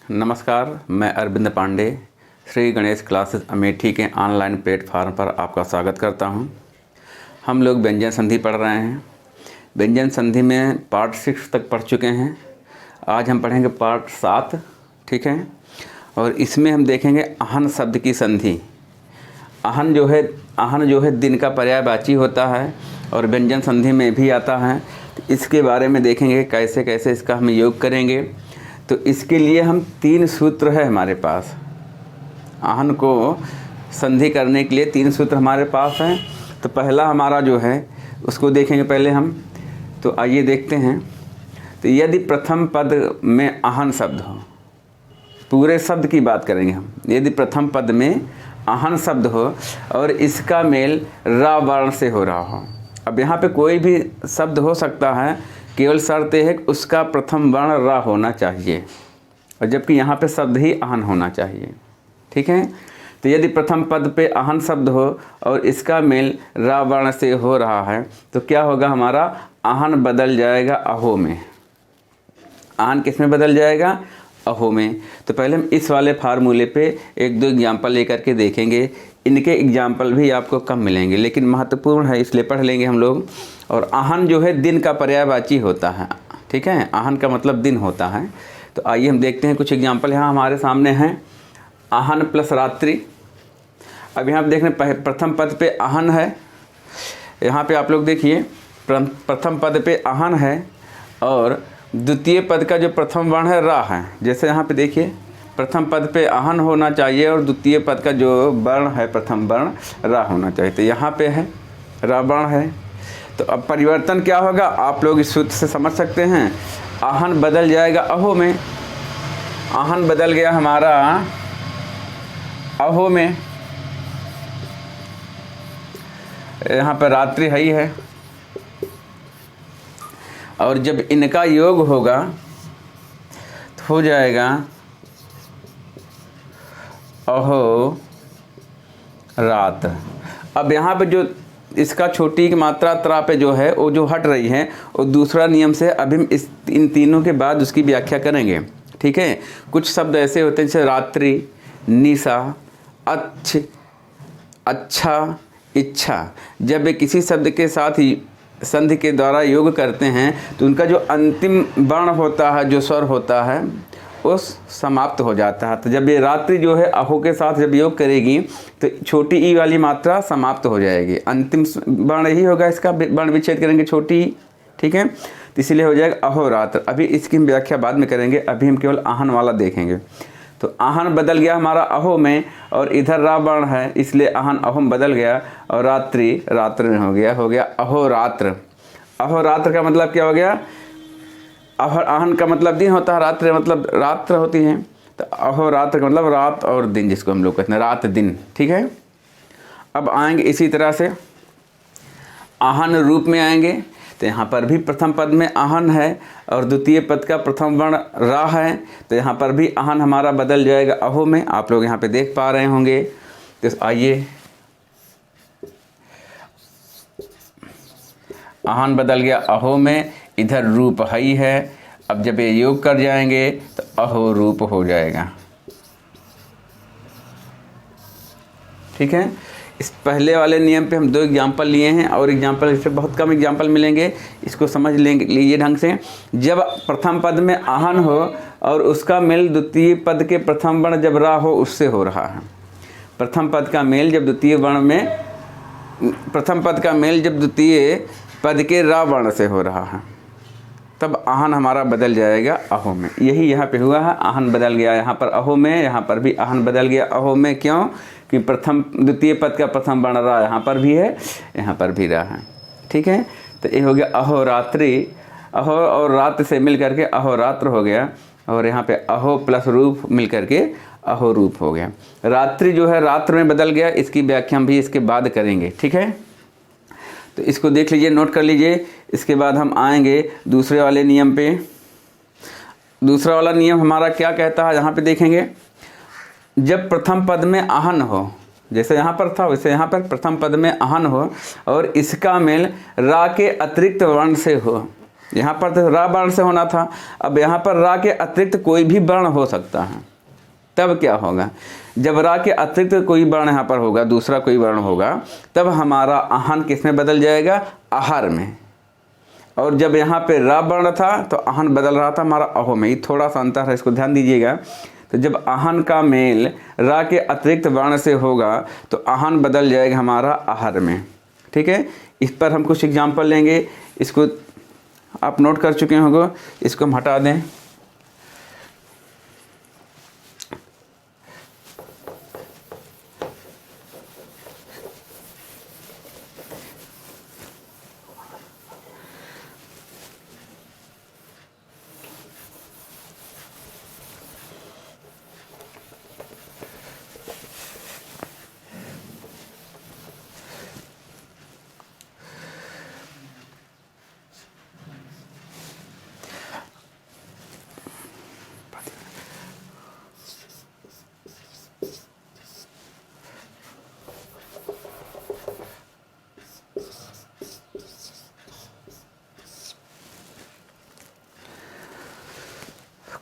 नमस्कार, मैं अरविंद पांडे श्री गणेश क्लासेस अमेठी के ऑनलाइन प्लेटफार्म पर आपका स्वागत करता हूं। हम लोग व्यंजन संधि पढ़ रहे हैं। व्यंजन संधि में पार्ट 6 तक पढ़ चुके हैं। आज हम पढ़ेंगे पार्ट 7, ठीक है। और इसमें हम देखेंगे आहन शब्द की संधि। आहन जो है दिन का पर्यायवाची होता है और व्यंजन संधि में भी आता है। तो इसके बारे में देखेंगे कैसे कैसे इसका हम योग करेंगे। तो इसके लिए हम 3 सूत्र है हमारे पास। आहन को संधि करने के लिए 3 सूत्र हमारे पास हैं। तो पहला हमारा जो है उसको देखेंगे पहले हम। तो आइए देखते हैं। तो यदि प्रथम पद में आहन शब्द हो, पूरे शब्द की बात करेंगे हम। यदि प्रथम पद में आहन शब्द हो और इसका मेल रा वर्ण से हो रहा हो। अब यहाँ पे कोई भी शब्द हो सकता है, केवल शर्त है कि उसका प्रथम वर्ण रा होना चाहिए, और जबकि यहाँ पे शब्द ही आहन होना चाहिए, ठीक है। तो यदि प्रथम पद पे आहन शब्द हो और इसका मेल रा वर्ण से हो रहा है तो क्या होगा, हमारा आहन बदल जाएगा अहो में। आहन किस में बदल जाएगा? अहो में। तो पहले हम इस वाले फार्मूले पे 1-2 एग्जाम्पल लेकर के देखेंगे। इनके एग्जाम्पल भी आपको कम मिलेंगे लेकिन महत्वपूर्ण है, इसलिए पढ़ लेंगे हम लोग। और आहन जो है दिन का पर्यायवाची होता है, ठीक है। आहन का मतलब दिन होता है। तो आइए हम देखते हैं कुछ एग्जाम्पल यहाँ हमारे सामने हैं। आहन प्लस रात्रि। अब यहाँ देख रहे हैं प्रथम पद पे आहन है। यहाँ पे आप लोग देखिए प्रथम पद पे आहन है और द्वितीय पद का जो प्रथम वर्ण है रा है। जैसे यहाँ पे देखिए प्रथम पद पे आहन होना चाहिए और द्वितीय पद का जो वर्ण है प्रथम वर्ण रा होना चाहिए। तो यहाँ पे है रा वर्ण है। तो अब परिवर्तन क्या होगा आप लोग इस सूत्र से समझ सकते हैं। आहन बदल जाएगा अहो में। आहन बदल गया हमारा अहो में। यहाँ पर रात्रि है ही है। और जब इनका योग होगा तो हो जाएगा अहो रात। अब यहाँ पे जो इसका छोटी की मात्रा त्रा पे जो है वो जो हट रही है वो दूसरा नियम से अभी हम इन तीनों के बाद उसकी व्याख्या करेंगे, ठीक है। कुछ शब्द ऐसे होते हैं जैसे रात्रि, निशा, अच्छ, अच्छा, इच्छा। जब वे किसी शब्द के साथ ही संधि के द्वारा योग करते हैं तो उनका जो अंतिम वर्ण होता है, जो स्वर होता है, वो समाप्त हो जाता है। तो जब ये रात्रि जो है अहो के साथ जब योग करेगी तो छोटी ई वाली मात्रा समाप्त हो जाएगी। अंतिम वर्ण ही होगा, इसका वर्ण विच्छेद करेंगे छोटी ई, ठीक है। तो इसीलिए हो जाएगा अहोरात्र। अभी इसकी व्याख्या बाद में करेंगे, अभी हम केवल आहन वाला देखेंगे। तो आहन बदल गया हमारा अहो में और इधर रा वर्ण है, इसलिए आहन अहो में बदल गया और रात्रि रात्र में हो गया अहोरात्र। अहोरात्र का मतलब क्या हो गया? आहन का मतलब दिन होता है, रात्रि मतलब रात्र होती है। तो अहोरात्र का मतलब रात और दिन, जिसको हम लोग कहते हैं रात दिन, ठीक है। अब आएंगे इसी तरह से आहन रूप में आएंगे। तो यहाँ पर भी प्रथम पद में आहन है और द्वितीय पद का प्रथम वर्ण रा है। तो यहाँ पर भी आहन हमारा बदल जाएगा अहो में। आप लोग यहाँ पे देख पा रहे होंगे। तो आइए, आहन बदल गया अहो में, इधर रूप हई है। अब जब ये योग कर जाएंगे तो अहो रूप हो जाएगा, ठीक है। इस पहले वाले नियम पे हम 2 एग्जाम्पल लिए हैं और एग्जाम्पल इससे बहुत कम एग्जाम्पल मिलेंगे, इसको समझ लेंगे लीजिए ढंग से। जब प्रथम पद में आहन हो और उसका मेल द्वितीय पद के प्रथम वर्ण जब रा हो उससे हो रहा है। प्रथम पद का मेल जब द्वितीय पद के रा वर्ण से हो रहा है तब आहन हमारा बदल जाएगा अहो में। यही यहाँ पे हुआ है, आहन बदल गया यहाँ पर अहो में, यहाँ पर भी आहन बदल गया अहो में। क्यों? कि द्वितीय पद का प्रथम वर्ण रा यहाँ पर भी है, यहाँ पर भी रा है, ठीक है। तो ये हो गया अहोरात्रि। अहो और रात्र से मिल करके अहोरात्र हो गया और यहाँ पे अहो प्लस रूप मिल करके अहो रूप हो गया। रात्रि जो है रात्र में बदल गया, इसकी व्याख्या हम भी इसके बाद करेंगे, ठीक है। तो इसको देख लीजिए, नोट कर लीजिए। इसके बाद हम आएंगे दूसरे वाले नियम पे। दूसरा वाला नियम हमारा क्या कहता है, यहाँ पे देखेंगे। जब प्रथम पद में आहन हो, जैसे यहाँ पर था वैसे यहाँ पर प्रथम पद में आहन हो और इसका मेल रा के अतिरिक्त वर्ण से हो, यहाँ पर तो रा वर्ण से होना था, अब यहाँ पर रा के अतिरिक्त कोई भी वर्ण हो सकता है। तब क्या होगा, जब रा के अतिरिक्त कोई वर्ण यहाँ पर होगा, दूसरा कोई वर्ण होगा, तब हमारा आहन किस में बदल जाएगा, आहार में। और जब यहाँ पे रा वर्ण था तो आहन बदल रहा था हमारा अहो में। ये थोड़ा सा अंतर है, इसको ध्यान दीजिएगा। तो जब आहन का मेल रा के अतिरिक्त वर्ण से होगा तो आहन बदल जाएगा हमारा आहार में। ठीक है, इस पर हम कुछ एग्जाम्पल लेंगे। इसको आप नोट कर चुके होंगे, इसको हम हटा दें।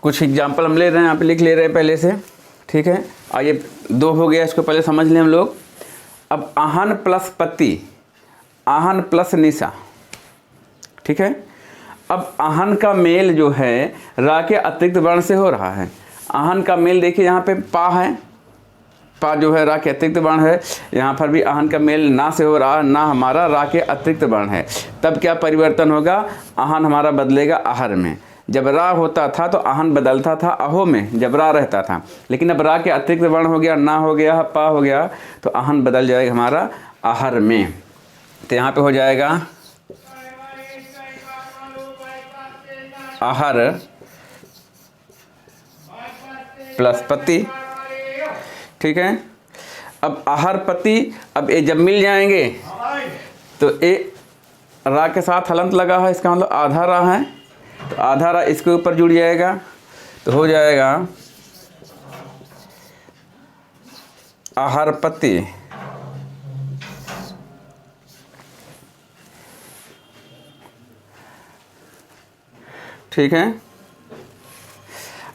कुछ एग्जाम्पल हम ले रहे हैं, यहाँ पे लिख ले रहे हैं पहले से। ठीक है, आइए 2 हो गया, इसको पहले समझ लें हम लोग। अब आहन प्लस पति, आहन प्लस निशा। ठीक है, अब आहन का मेल जो है रा के अतिरिक्त वर्ण से हो रहा है। आहन का मेल देखिए, यहाँ पे पा है, पा जो है रा के अतिरिक्त वर्ण है। यहाँ पर भी आहन का मेल ना से हो रहा है, ना हमारा रा के अतिरिक्त वर्ण है। तब क्या परिवर्तन होगा, आहन हमारा बदलेगा आहार में। जब रा होता था तो आहन बदलता था अहो में, जब रा रहता था। लेकिन अब रा के अतिरिक्त वर्ण हो गया, ना हो गया, पा हो गया, तो आहन बदल जाएगा हमारा आहार में। तो यहाँ पे हो जाएगा आहार प्लस पति। ठीक है, अब आहार पति, अब ये जब मिल जाएंगे तो ये रा के साथ हलंत लगा है, इसका मतलब आधा रा है, तो आधा रा इसके ऊपर जुड़ जाएगा, तो हो जाएगा आहार पति। ठीक है,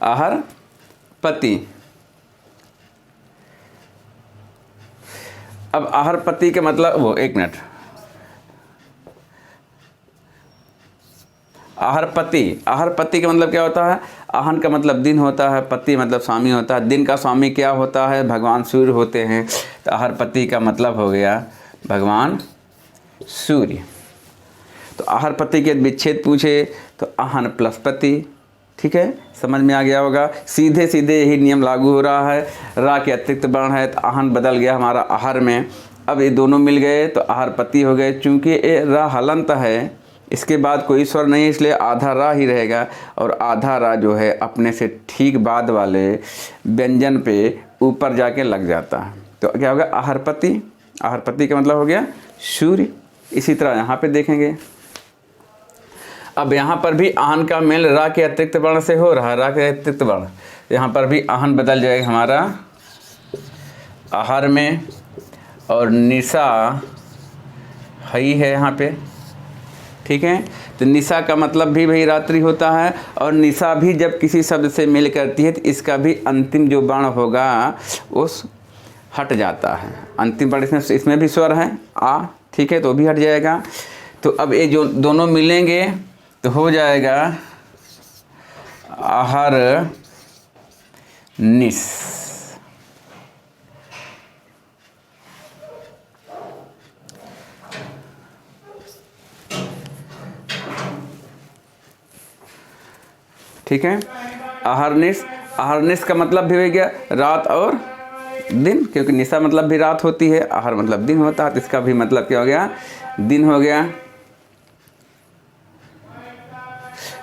आहार पति। अब आहार पति के मतलब वो, एक मिनट, आहार पति, आहार पति का मतलब क्या होता है, आहन का मतलब दिन होता है, पति मतलब स्वामी होता है। दिन का स्वामी क्या होता है, भगवान सूर्य होते हैं। तो आहार पति का मतलब हो गया भगवान सूर्य। तो आहार पति के विच्छेद पूछे तो आहन प्लस पति। ठीक है, समझ में आ गया होगा। सीधे सीधे यही नियम लागू हो रहा है। रा के अतिरिक्त वर्ण है तो आहन बदल गया हमारा आहार में। अब ये दोनों मिल गए तो आहार पति हो गए। चूँकि ये रा हलंत है, इसके बाद कोई स्वर नहीं, इसलिए आधा रा ही रहेगा। और आधा रा जो है अपने से ठीक बाद वाले व्यंजन पे ऊपर जाके लग जाता है। तो क्या होगा, आहार पति। आहार पति का मतलब हो गया सूर्य। इसी तरह यहाँ पे देखेंगे, अब यहाँ पर भी आहन का मेल रा के अतिरिक्त वर्ण से हो रहा है, रा के अतिरिक्त वर्ण। यहाँ पर भी आहन बदल जाएगा हमारा आहार में, और निशा हई है यहाँ पे। ठीक है, तो निशा का मतलब भी वही रात्रि होता है। और निशा भी जब किसी शब्द से मेल करती है तो इसका भी अंतिम जो वर्ण होगा उस हट जाता है। अंतिम वर्ण इसमें भी स्वर है आ। ठीक है, तो भी हट जाएगा। तो अब ये जो दोनों मिलेंगे तो हो जाएगा आहार निस। ठीक है, आहरनिश। आहरनिश का मतलब भी हो गया रात और दिन, क्योंकि निशा मतलब भी रात होती है, आहार मतलब दिन होता है, तो इसका भी मतलब क्या हो गया, दिन हो गया।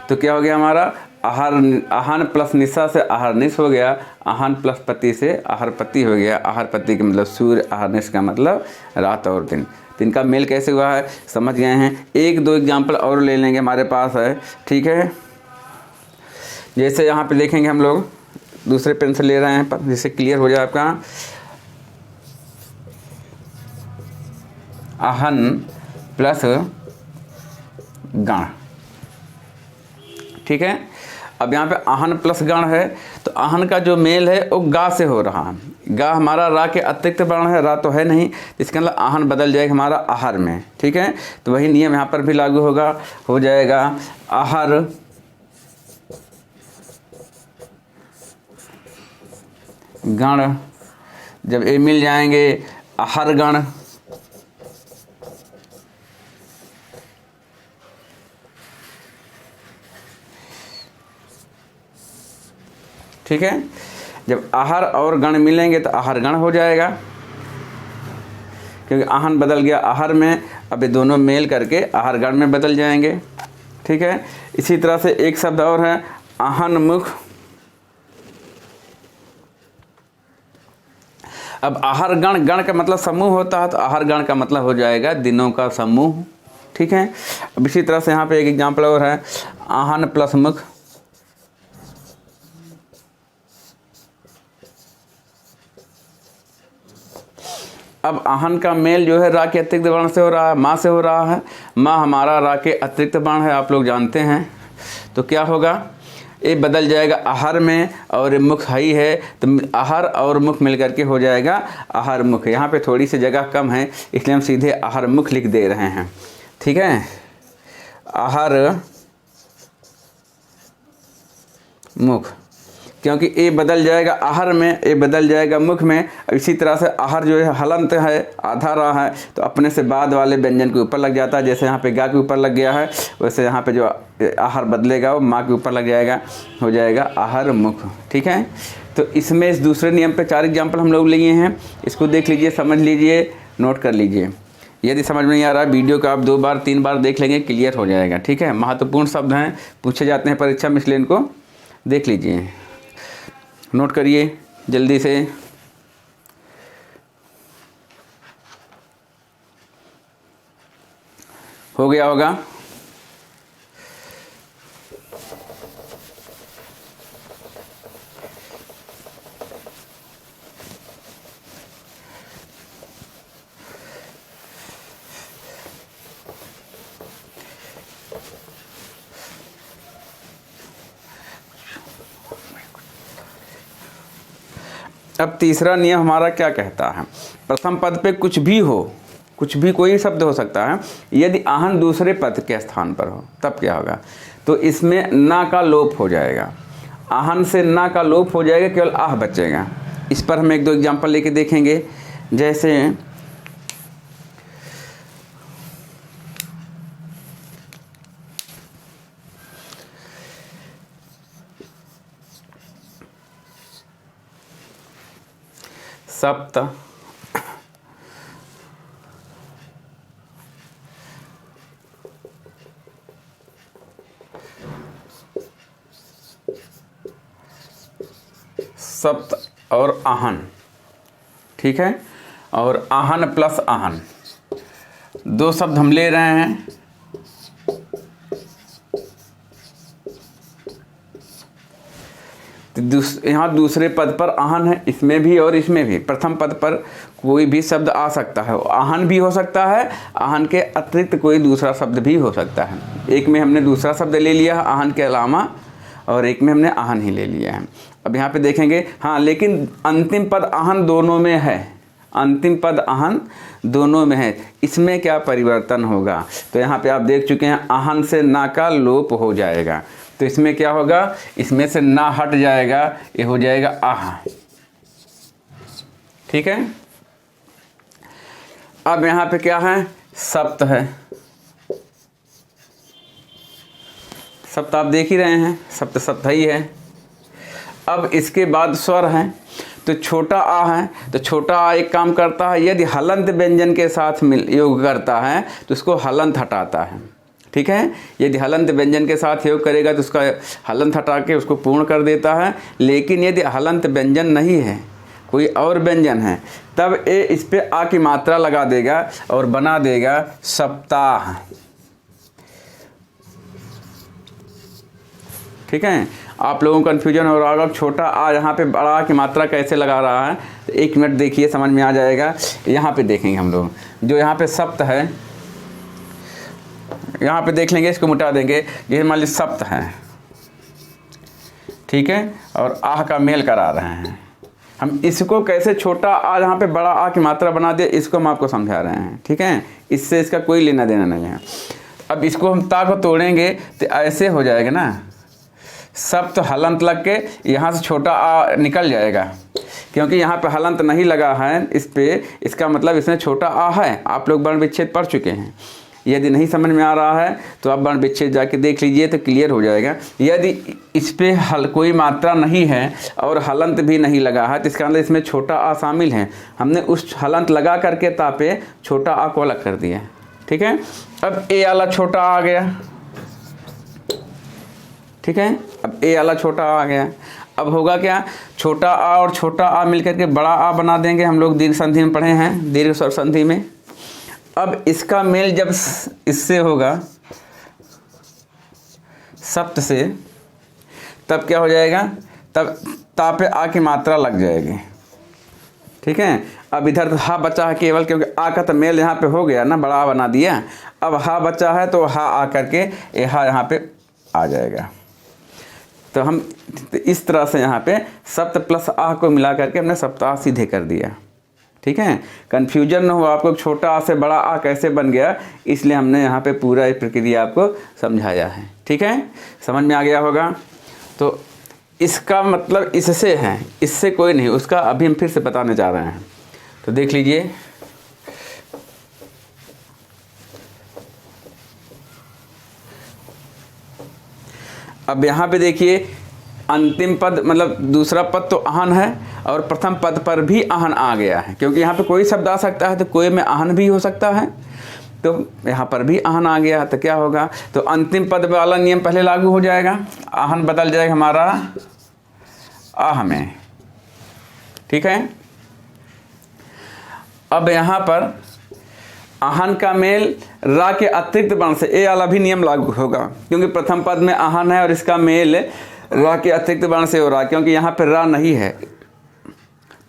तो क्या हो गया हमारा, आहार, आहन प्लस निशा से आहरनिश हो गया, आहन प्लस पति से आहारपति हो गया। आहारपति का मतलब सूर्य, आहरनिश का मतलब रात और दिन। तो इनका मेल कैसे हुआ है समझ गए हैं। एक दो एग्जाम्पल और ले लेंगे, हमारे पास है। ठीक है, जैसे यहाँ पे देखेंगे हम लोग, दूसरे पेन से ले रहे हैं जिससे क्लियर हो जाए आपका। आहन प्लस गण, ठीक है। अब यहाँ पे आहन प्लस गण है, तो आहन का जो मेल है वो गा से हो रहा है। गा हमारा रा के अतिरिक्त वर्ण है, रा तो है नहीं, इसके अंदर आहन बदल जाएगा हमारा आहार में, ठीक है। तो वही नियम यहाँ पर भी लागू होगा, हो जाएगा आहार गण, जब ये मिल जाएंगे आहार गण, ठीक है। जब आहार और गण मिलेंगे तो आहार गण हो जाएगा, क्योंकि आहन बदल गया आहार में, अब ये दोनों मेल करके आहार गण में बदल जाएंगे, ठीक है। इसी तरह से एक शब्द और है आहन मुख। अब आहार गण, गण का मतलब समूह होता है, तो आहार गण का मतलब हो जाएगा दिनों का समूह, ठीक है। अब इसी तरह से यहाँ पे एक एग्जाम्पल और है आहन प्लस मुख। अब आहन का मेल जो है रा के अतिरिक्त वर्ण से हो रहा है, माँ से हो रहा है। माँ हमारा रा के अतिरिक्त वर्ण है, आप लोग जानते हैं। तो क्या होगा, ये बदल जाएगा आहार में, और ये मुख ही है, तो आहार और मुख मिलकर के हो जाएगा आहार मुख। यहाँ पे थोड़ी सी जगह कम है, इसलिए हम सीधे आहार मुख लिख दे रहे हैं, ठीक है। आहार मुख, क्योंकि ए बदल जाएगा आहार में, ए बदल जाएगा मुख में। इसी तरह से आहार जो है हलंत है, आधा रा है, तो अपने से बाद वाले व्यंजन के ऊपर लग जाता है। जैसे यहाँ पे गा के ऊपर लग गया है, वैसे यहाँ पे जो आहार बदलेगा वो माँ के ऊपर लग जाएगा, हो जाएगा आहार मुख, ठीक है। तो इसमें इस दूसरे नियम पे 4 एग्जाम्पल हम लोग लिए हैं, इसको देख लीजिए, समझ लीजिए, नोट कर लीजिए। यदि समझ में नहीं आ रहा, वीडियो को आप 2 बार 3 बार देख लेंगे, क्लियर हो जाएगा, ठीक है। महत्वपूर्ण शब्द हैं, पूछे जाते हैं परीक्षा में, इसलिए इनको देख लीजिए, नोट करिए जल्दी से। हो गया होगा। अब तीसरा नियम हमारा क्या कहता है, प्रथम पद पे कुछ भी हो, कुछ भी कोई शब्द हो सकता है, यदि आहन दूसरे पद के स्थान पर हो तब क्या होगा, तो इसमें ना का लोप हो जाएगा। आहन से ना का लोप हो जाएगा, केवल आह बचेगा। इस पर हम 1-2 एग्जाम्पल लेके देखेंगे। जैसे सप्त, सप्त और आहन, ठीक है। और आहन प्लस आहन, 2 शब्द हम ले रहे हैं। यहाँ दूसरे पद पर आहन है, इसमें भी और इसमें भी। प्रथम पद पर कोई भी शब्द आ सकता है, आहन भी हो सकता है, आहन के अतिरिक्त कोई दूसरा शब्द भी हो सकता है। एक में हमने दूसरा शब्द ले लिया है आहन के अलावा, और एक में हमने आहन ही ले लिया है। अब यहाँ पे देखेंगे, हाँ, लेकिन अंतिम पद आहन दोनों में है, अंतिम पद आहन दोनों में है। इसमें क्या परिवर्तन होगा, तो यहाँ पे आप देख चुके हैं, आहन से ना का लोप हो जाएगा, तो इसमें क्या होगा, इसमें से ना हट जाएगा, ये हो जाएगा आह, ठीक है। अब यहाँ पे क्या है, सप्त है। सप्त आप देख ही रहे हैं, सप्त सप्त ही है। अब इसके बाद स्वर है, तो छोटा आ है, तो छोटा आ एक काम करता है, यदि हलंत व्यंजन के साथ योग करता है तो उसको हलंत हटाता है, ठीक है। यदि हलंत व्यंजन के साथ योग करेगा तो उसका हलंत हटा के उसको पूर्ण कर देता है। लेकिन यदि हलंत व्यंजन नहीं है, कोई और व्यंजन है, तब ये इस पे आ की मात्रा लगा देगा और बना देगा सप्ताह, ठीक है। आप लोगों को कन्फ्यूजन हो रहा होगा, छोटा आ यहाँ पे बड़ा की मात्रा कैसे लगा रहा है, तो 1 मिनट देखिए, समझ में आ जाएगा। यहाँ पे देखेंगे हम लोग, जो यहाँ पे सप्त है, यहाँ पे देख लेंगे, इसको मिटा देंगे। ये मान लीजिए सप्त है, ठीक है, और आह का मेल करा रहे हैं। हम इसको कैसे छोटा आ जहाँ पे बड़ा आ की मात्रा बना दे, इसको हम आपको समझा रहे हैं। ठीक है, इससे इसका कोई लेना देना नहीं है। अब इसको हम ता को तोड़ेंगे तो ऐसे हो जाएगा ना, सप्त हलंत लग के यहाँ से छोटा आ निकल जाएगा, क्योंकि यहाँ पे हलंत नहीं लगा है इस पे, इसका मतलब इसमें छोटा आ है। आप लोग वर्ण विच्छेद पढ़ चुके हैं। यदि नहीं समझ में आ रहा है तो आप वर्ण विच्छेद जाके देख लीजिए तो क्लियर हो जाएगा। यदि इस पे कोई मात्रा नहीं है और हलंत भी नहीं लगा है तो इसका मतलब इसमें छोटा आ शामिल है। हमने उस हलंत लगा करके ता पे छोटा आ को अलग कर दिया। ठीक है, अब ए वाला छोटा आ गया। ठीक है, अब ए वाला छोटा आ गया। अब होगा क्या, छोटा आ और छोटा आ मिलकर के बड़ा आ बना देंगे। हम लोग दीर्घ संधि में पढ़े हैं, दीर्घ स्वर संधि में। अब इसका मेल जब इससे होगा सप्त से, तब क्या हो जाएगा, तब ता पे आ की मात्रा लग जाएगी। ठीक है, अब इधर हा बचा है केवल, क्योंकि आ का तो मेल यहाँ पे हो गया ना, बड़ा आ बना दिया। अब हा बचा है तो हा आ करके ये हा यहाँ पे आ जाएगा। तो हम इस तरह से यहाँ पे सप्त प्लस आ को मिला करके हमने सप्ताह सीधे कर दिया। ठीक है, कन्फ्यूजन न हो आपको, छोटा आ से बड़ा आ कैसे बन गया, इसलिए हमने यहाँ पे पूरा प्रक्रिया आपको समझाया है। ठीक है, समझ में आ गया होगा। तो इसका मतलब इससे है, इससे कोई नहीं, उसका अभी हम फिर से बताने जा रहे हैं। तो देख लीजिए, अब यहाँ पे देखिए, अंतिम पद मतलब दूसरा पद तो आहन है और प्रथम पद पर भी आहन आ गया है, क्योंकि यहाँ पे कोई शब्द आ सकता है तो कोई में आहन भी हो सकता है। तो यहाँ पर भी आहन आ गया तो क्या होगा, तो अंतिम पद वाला नियम पहले लागू हो जाएगा, आहन बदल जाएगा हमारा आह में। ठीक है, अब यहाँ पर आहन का मेल रा के अतिरिक्त वर्ण से, ए वाला भी नियम लागू होगा, क्योंकि प्रथम पद में आहन है और इसका मेल रा के अतिरिक्त वर्ण से हो रहा है, क्योंकि यहाँ पे रा नहीं है।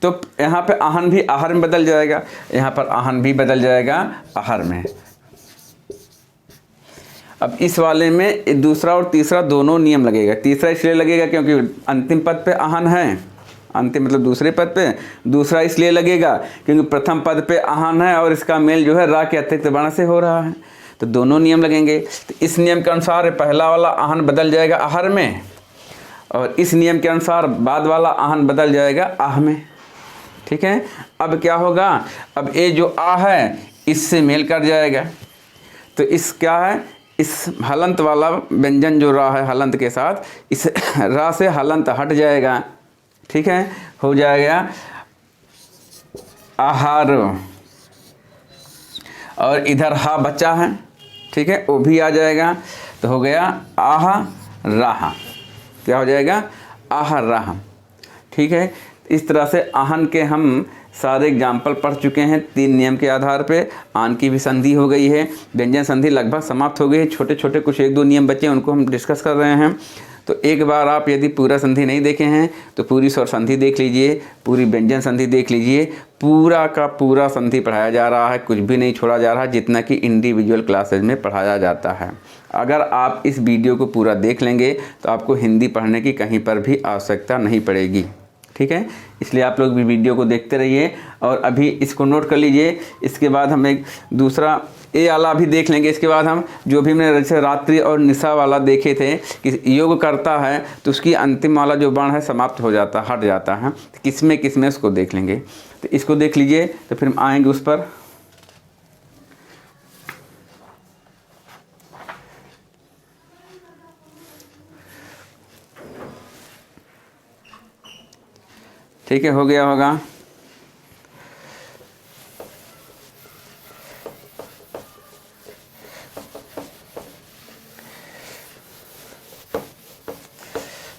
तो यहाँ पे आहन भी आहर में बदल जाएगा, यहाँ पर आहन भी बदल जाएगा आहर में। अब इस वाले में दूसरा और तीसरा दोनों नियम लगेगा। तीसरा इसलिए लगेगा क्योंकि अंतिम पद पे आहन है, अंतिम मतलब दूसरे पद पे। दूसरा इसलिए लगेगा क्योंकि प्रथम पद पे आहन है और इसका मेल जो है रा के अतिरिक्त वर्ण से हो रहा है, तो दोनों नियम लगेंगे। तो इस नियम के अनुसार पहला वाला आहन बदल जाएगा आहर में, और इस नियम के अनुसार बाद वाला आहन बदल जाएगा आह में। ठीक है, अब क्या होगा, अब ये जो आ है इससे मेल कर जाएगा, तो इस क्या है, इस हलंत वाला व्यंजन जो रा है हलंत के साथ, इस रा से हलंत हट जाएगा। ठीक है, हो जाएगा आहार, और इधर हा बचा है। ठीक है, वो भी आ जाएगा, तो हो गया आह राह। क्या हो जाएगा, आह राह। ठीक है, इस तरह से आहन के हम सारे एग्जाम्पल पढ़ चुके हैं 3 नियम के आधार पे। आन की भी संधि हो गई है, व्यंजन संधि लगभग समाप्त हो गई है, छोटे छोटे कुछ 1-2 नियम बचे हैं, उनको हम डिस्कस कर रहे हैं। तो एक बार आप यदि पूरा संधि नहीं देखे हैं तो पूरी स्वर संधि देख लीजिए, पूरी व्यंजन संधि देख लीजिए। पूरा का पूरा संधि पढ़ाया जा रहा है, कुछ भी नहीं छोड़ा जा रहा, जितना कि इंडिविजुअल क्लासेज में पढ़ाया जाता है। अगर आप इस वीडियो को पूरा देख लेंगे तो आपको हिंदी पढ़ने की कहीं पर भी आवश्यकता नहीं पड़ेगी। ठीक है, इसलिए आप लोग भी वीडियो को देखते रहिए और अभी इसको नोट कर लीजिए। इसके बाद हम एक दूसरा ए वाला भी देख लेंगे। इसके बाद हम जो भी हमने जैसे रात्रि और निशा वाला देखे थे कि योग करता है तो उसकी अंतिम वाला जो वर्ण है समाप्त हो जाता, हट जाता है, तो किसमें उसको देख लेंगे। तो इसको देख लीजिए, तो फिर हम आएंगे उस पर। ठीक है, हो गया होगा।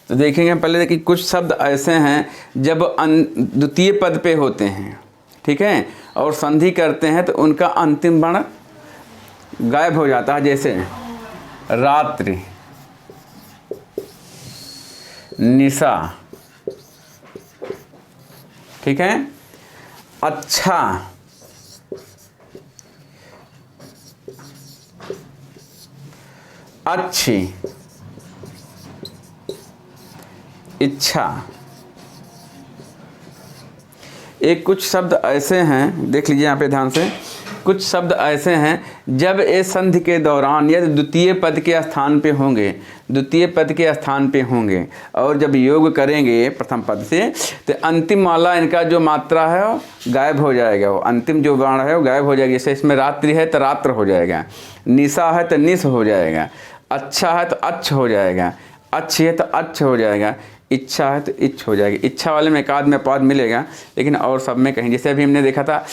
तो देखेंगे पहले कि कुछ शब्द ऐसे हैं जब द्वितीय पद पे होते हैं, ठीक है, और संधि करते हैं तो उनका अंतिम वर्ण गायब हो जाता है। जैसे रात्रि, निशा, ठीक है, अच्छा, अच्छी, इच्छा। एक कुछ शब्द ऐसे हैं, देख लीजिए यहाँ पे ध्यान से, कुछ शब्द ऐसे हैं जब ए संधि के दौरान यदि द्वितीय पद के स्थान पे होंगे, द्वितीय पद के स्थान पे होंगे और जब योग करेंगे प्रथम पद से, तो अंतिम वाला इनका जो मात्रा है वो गायब हो जाएगा, वो अंतिम जो वर्ण है वो गायब हो जाएगी। जैसे इसमें रात्रि है तो रात्र हो जाएगा, निशा है तो निश हो जाएगा, अच्छा है तो अच्छ हो जाएगा, अच्छी है तो अच्छ हो जाएगा, इच्छा है तो इच्छ हो जाएगी। इच्छा वाले में एक आध में पद मिलेगा, लेकिन और सब में कहीं, जैसे अभी हमने देखा था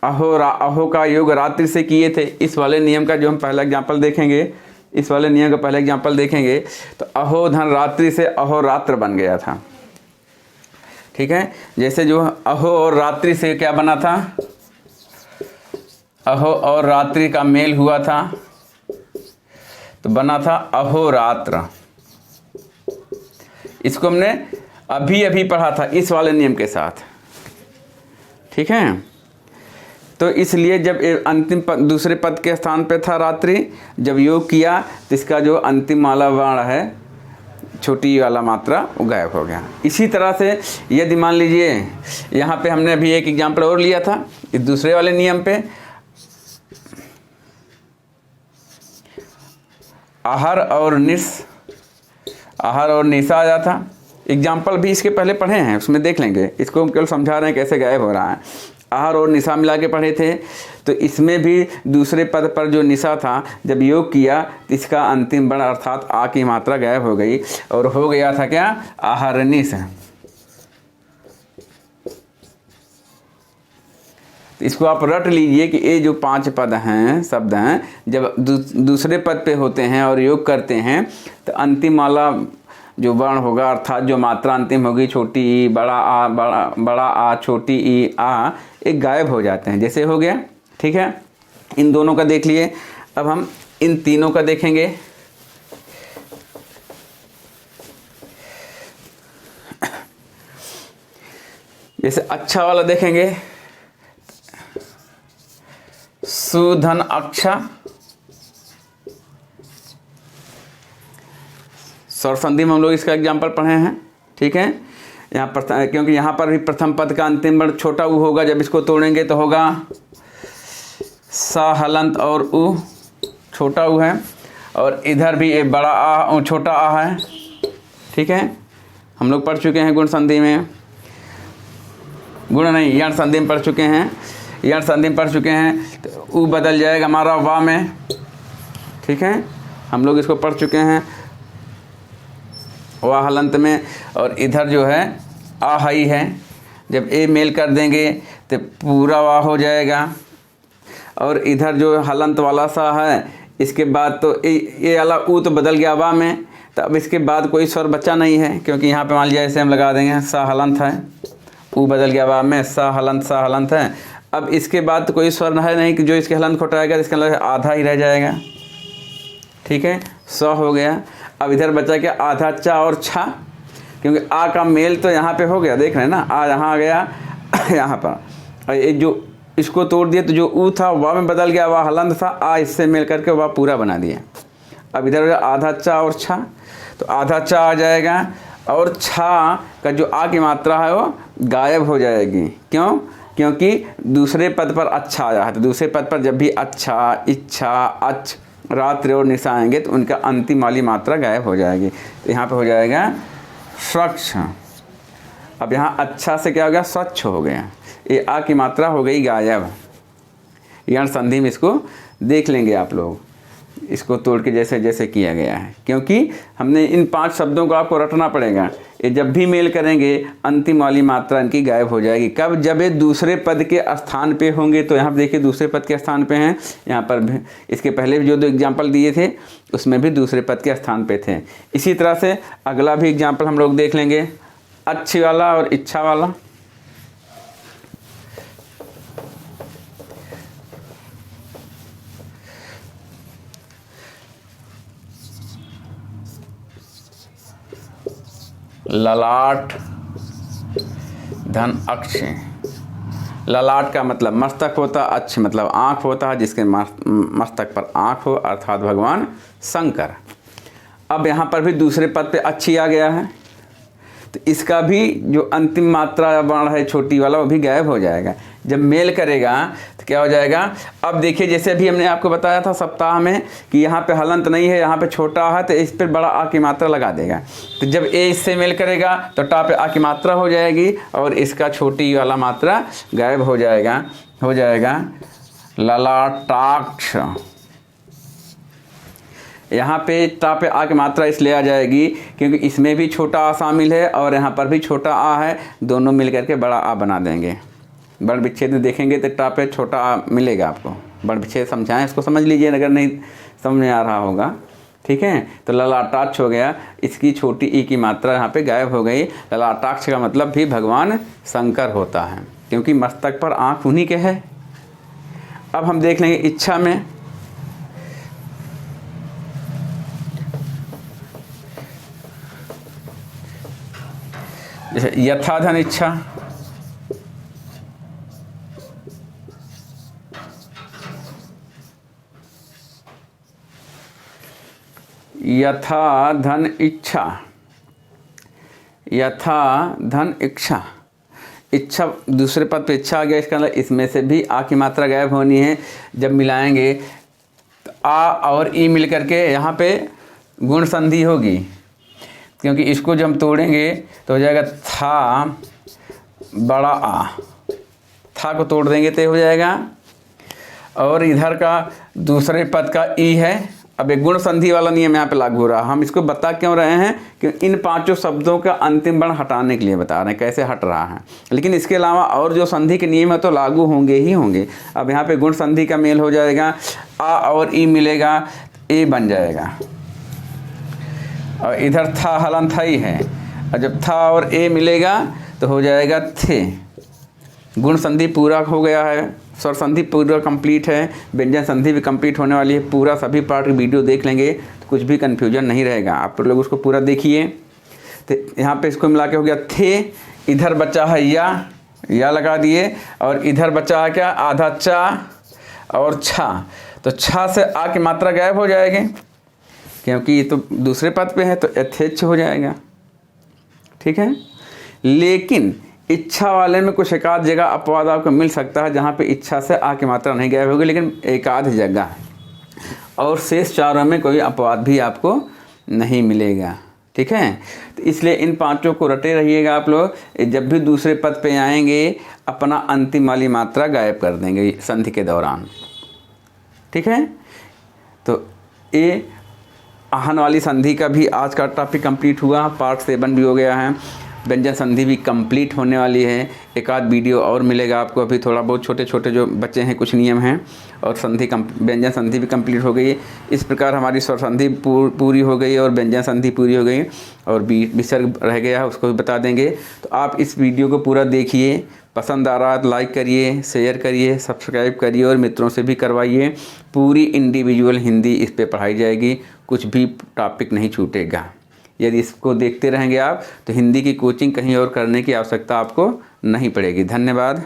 अहो का योग रात्रि से किए थे, इस वाले नियम का जो हम पहला एग्जाम्पल देखेंगे, इस वाले नियम का पहला एग्जाम्पल देखेंगे तो अहो धन रात्रि से अहोरात्र बन गया था। ठीक है, जैसे जो अहो और रात्रि से क्या बना था, अहो और रात्रि का मेल हुआ था तो बना था अहोरात्र। इसको हमने अभी अभी पढ़ा था इस वाले नियम के साथ। ठीक है, तो इसलिए जब अंतिम पद दूसरे पद के स्थान पे था रात्रि, जब योग किया तो इसका जो अंतिम वाला वर्ण है, छोटी वाला मात्रा, वो गायब हो गया। इसी तरह से यदि मान लीजिए यहाँ पे हमने अभी एक एग्जाम्पल और लिया था इस दूसरे वाले नियम पे, आहर और निस, आहर और निशा आ जाता। एग्जाम्पल भी इसके पहले पढ़े हैं, उसमें देख लेंगे, इसको हम केवल समझा रहे हैं कैसे गायब हो रहा है। आहर और निशा मिला के पढ़े थे, तो इसमें भी दूसरे पद पर जो निशा था जब योग किया तो इसका अंतिम वर्ण अर्थात आ की मात्रा गायब हो गई और हो गया था क्या, आहर निश। तो इसको आप रट लीजिए कि ये जो 5 पद हैं, शब्द हैं, जब दूसरे पद पे होते हैं और योग करते हैं तो अंतिम वाला जो वर्ण होगा अर्थात जो मात्रा अंतिम होगी, छोटी ई, बड़ा आ, छोटी ई, आ, एक गायब हो जाते हैं। जैसे हो गया, ठीक है, इन दोनों का देख लिए। अब हम इन तीनों का देखेंगे। जैसे अच्छा वाला देखेंगे, सुधन अक्षा, स्वर संधि में हम लोग इसका एग्जाम्पल पढ़े हैं। ठीक है, यहाँ पर क्योंकि यहाँ पर भी प्रथम पद का अंतिम वर्ण छोटा उ होगा, जब इसको तोड़ेंगे तो होगा सा हलंत और उ, छोटा उ है, और इधर भी एक बड़ा आ छोटा आ है। ठीक है, हम लोग पढ़ चुके हैं गुण संधि में, गुण नहीं यण संधि में पढ़ चुके हैं, यण संधि में पढ़ चुके हैं, तो उ बदल जाएगा हमारा वा में। ठीक है, हम लोग इसको पढ़ चुके हैं वाह हलंत में, और इधर जो है आ ही है, जब ए मेल कर देंगे तो पूरा वाह हो जाएगा, और इधर जो हलंत वाला सा है इसके बाद तो ये वाला ऊ तो बदल गया वाह में, तो अब इसके बाद कोई स्वर बचा नहीं है, क्योंकि यहाँ पे मान लिया ऐसे हम लगा देंगे सा हलंत है, ऊ बदल गया वाह में, सा हलंत है। अब इसके बाद तो कोई स्वर है नहीं कि जो इसके हलंत घटाएगा, इसका मतलब आधा ही रह जाएगा। ठीक है, स हो गया। अब इधर बचा क्या, आधा चा और छा, क्योंकि आ का मेल तो यहाँ पे हो गया, देख रहे हैं ना, आ यहाँ आ गया यहाँ पर, और ये जो इसको तोड़ दिया तो जो ऊ था वाह में बदल गया, वाह हलंत था, आ इससे मेल करके वाह पूरा बना दिया। अब इधर आधा चा और छा, तो आधा चा आ जाएगा और छा का जो आ की मात्रा है वो गायब हो जाएगी। क्यों, क्योंकि दूसरे पद पर अच्छा आया है, तो दूसरे पद पर जब भी अच्छा, इच्छा, अच्छ, रात्रि और निशा आएंगे तो उनका अंतिम वाली मात्रा गायब हो जाएगी। तो यहाँ पे हो जाएगा स्वच्छ। अब यहाँ अच्छा से क्या हो गया, स्वच्छ हो गया, ये आ की मात्रा हो गई गायब। यण संधि में इसको देख लेंगे आप लोग, इसको तोड़ के जैसे जैसे किया गया है, क्योंकि हमने इन 5 शब्दों को आपको रटना पड़ेगा। ये जब भी मेल करेंगे अंतिम वाली मात्रा इनकी गायब हो जाएगी। कब, जब ये दूसरे पद के स्थान पे होंगे। तो यहाँ पर देखिए दूसरे पद के स्थान पे हैं, यहाँ पर भी इसके पहले भी जो 2 एग्जाम्पल दिए थे उसमें भी दूसरे पद के स्थान पे थे। इसी तरह से अगला भी एग्जाम्पल हम लोग देख लेंगे, अच्छी वाला और इच्छा वाला। ललाट धन अक्ष, ललाट का मतलब मस्तक होता, अक्ष मतलब आँख होता है, जिसके मस्तक पर आँख हो अर्थात भगवान शंकर। अब यहाँ पर भी दूसरे पद पे अच्छी आ गया है, तो इसका भी जो अंतिम मात्रा बाण है छोटी वाला वो भी गायब हो जाएगा। जब मेल करेगा तो क्या हो जाएगा, अब देखिए जैसे अभी हमने आपको बताया था सप्ताह में कि यहाँ पे हलंत नहीं है, यहाँ पे छोटा है, तो इस पर बड़ा आ की मात्रा लगा देगा। तो जब ए इससे मेल करेगा तो टा पे आ की मात्रा हो जाएगी और इसका छोटी वाला मात्रा गायब हो जाएगा ललाटाक्ष। यहाँ पे टा पे आ की मात्रा इसलिए आ जाएगी क्योंकि इसमें भी छोटा आ शामिल है और यहाँ पर भी छोटा आ है, दोनों मिल करके बड़ा आ बना देंगे। बड़ विच्छेद में देखेंगे तो टा पे छोटा आ मिलेगा आपको। बड़ विच्छेद समझाएं, इसको समझ लीजिए अगर नहीं समझ में आ रहा होगा। ठीक है, तो ललाटाक्ष हो गया, इसकी छोटी ई की मात्रा यहाँ पे गायब हो गई। ललाटाक्ष का मतलब भी भगवान शंकर होता है क्योंकि मस्तक पर आँख उन्हीं के है। अब हम देख लेंगे इच्छा में। जैसे यथाधन इच्छा, यथा धन इच्छा, यथा धन इच्छा, इच्छा दूसरे पद पे इच्छा आ गया, इसका मतलब इसमें से भी आ की मात्रा गायब होनी है। जब मिलाएंगे तो आ और ई मिल करके यहाँ पे गुण संधि होगी, क्योंकि इसको जब हम तोड़ेंगे तो हो जाएगा था बड़ा आ, था को तोड़ देंगे तो हो जाएगा। और इधर का दूसरे पद का ई है। अब एक गुण संधि वाला नियम यहाँ पे लागू हो रहा है। हम इसको बता क्यों रहे हैं कि इन पांचों शब्दों का अंतिम वर्ण हटाने के लिए बता रहे हैं कैसे हट रहा है, लेकिन इसके अलावा और जो संधि के नियम है तो लागू होंगे ही होंगे। अब यहाँ पे गुण संधि का मेल हो जाएगा, आ और ई मिलेगा, ए बन जाएगा। और इधर था हलन था ही है, और जब था और ए मिलेगा तो हो जाएगा थे। गुण संधि पूरा हो गया है, स्वर संधि पूरा कंप्लीट है, व्यंजन संधि भी कंप्लीट होने वाली है। पूरा सभी पार्ट की वीडियो देख लेंगे तो कुछ भी कन्फ्यूजन नहीं रहेगा। आप लोग उसको पूरा देखिए। तो यहाँ पे इसको मिला के हो गया थे, इधर बचा है या लगा दिए, और इधर बचा है क्या, आधा चा और छा। तो छा से आ की मात्रा गायब हो जाएगी क्योंकि ये तो दूसरे पद पे है, तो यथेच्छ हो जाएगा। ठीक है, लेकिन इच्छा वाले में कुछ एकाध जगह अपवाद आपको मिल सकता है जहाँ पे इच्छा से आ की मात्रा नहीं गायब होगी, लेकिन एकाध जगह है, और शेष चारों में कोई अपवाद भी आपको नहीं मिलेगा। ठीक है, तो इसलिए इन पांचों को रटे रहिएगा आप लोग। जब भी दूसरे पद पे आएंगे अपना अंतिम वाली मात्रा गायब कर देंगे संधि के दौरान। ठीक है, तो ये आहन वाली संधि का भी आज का टॉपिक कंप्लीट हुआ, पार्ट 7 भी हो गया है। व्यंजन संधि भी कंप्लीट होने वाली है। एक आध वीडियो और मिलेगा आपको, अभी थोड़ा बहुत छोटे छोटे जो बच्चे हैं कुछ नियम हैं, और संधि व्यंजन संधि भी कंप्लीट हो गई है। इस प्रकार हमारी स्वर संधि पूरी हो गई और व्यंजन संधि पूरी हो गई, और विसर्ग रह गया है उसको भी बता देंगे। तो आप इस वीडियो को पूरा देखिए, पसंद आ रहा है तो लाइक करिए, शेयर करिए, सब्सक्राइब करिए और मित्रों से भी करवाइए। पूरी इंडिविजुअल हिंदी इस पर पढ़ाई जाएगी, कुछ भी टॉपिक नहीं छूटेगा। यदि इसको देखते रहेंगे आप तो हिंदी की कोचिंग कहीं और करने की आवश्यकता आपको नहीं पड़ेगी। धन्यवाद।